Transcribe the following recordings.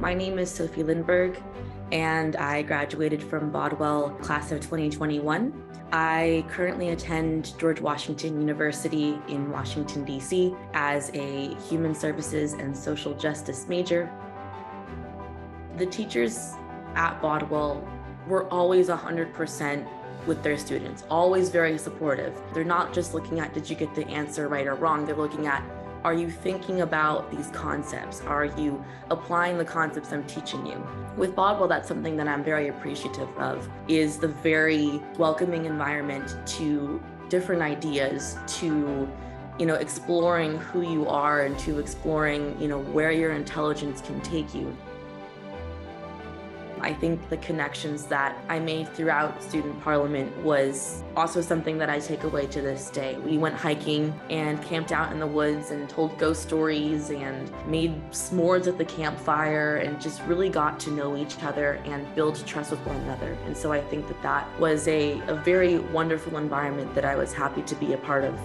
My name is Sophie and I graduated from Bodwell class of 2021. I currently attend George Washington University in Washington, D.C. as a human services and social justice major. The teachers at Bodwell were always 100% with their students, always very supportive. They're not just looking at, did you get the answer right or wrong? They're looking at, are you thinking about these concepts? Are you applying the concepts I'm teaching you? With Bodwell, that's something that I'm very appreciative of, is the very welcoming environment to different ideas, to exploring who you are and to exploring where your intelligence can take you. I think the connections that I made throughout student parliament was also something that I take away to this day. We went hiking and camped out in the woods and told ghost stories and made s'mores at the campfire and just really got to know each other and build trust with one another. And so I think that that was a very wonderful environment that I was happy to be a part of.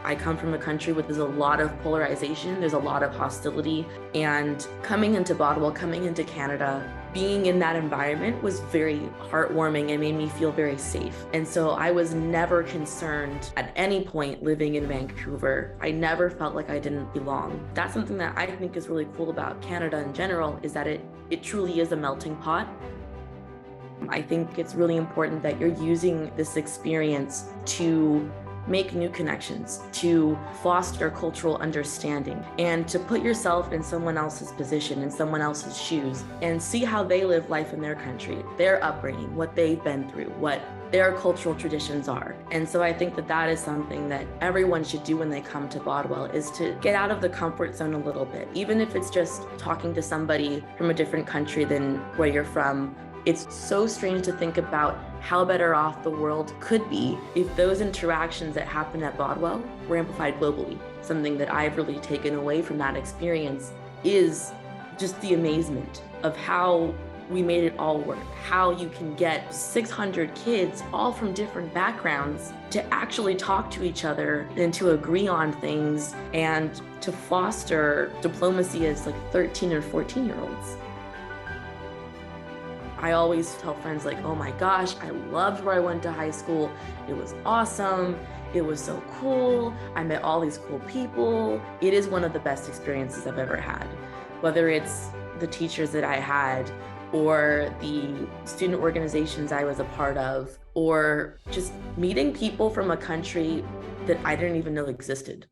I come from a country where there's a lot of polarization, there's a lot of hostility, and coming into Bodwell, coming into Canada, being in that environment was very heartwarming and made me feel very safe. And so I was never concerned at any point living in Vancouver. I never felt like I didn't belong. That's something that I think is really cool about Canada in general, is that it truly is a melting pot. I think it's really important that you're using this experience to make new connections, to foster cultural understanding, and to put yourself in someone else's position, in someone else's shoes, and see how they live life in their country, their upbringing, what they've been through, what their cultural traditions are. And so I think that that is something that everyone should do when they come to Bodwell, is to get out of the comfort zone a little bit. Even if it's just talking to somebody from a different country than where you're from, it's so strange to think about how better off the world could be if those interactions that happened at Bodwell were amplified globally. Something that I've really taken away from that experience is just the amazement of how we made it all work, how you can get 600 kids, all from different backgrounds, to actually talk to each other and to agree on things and to foster diplomacy as like 13 or 14-year-olds. I always tell friends like, oh my gosh, I loved where I went to high school. It was awesome. It was so cool. I met all these cool people. It is one of the best experiences I've ever had, whether it's the teachers that I had or the student organizations I was a part of, or just meeting people from a country that I didn't even know existed.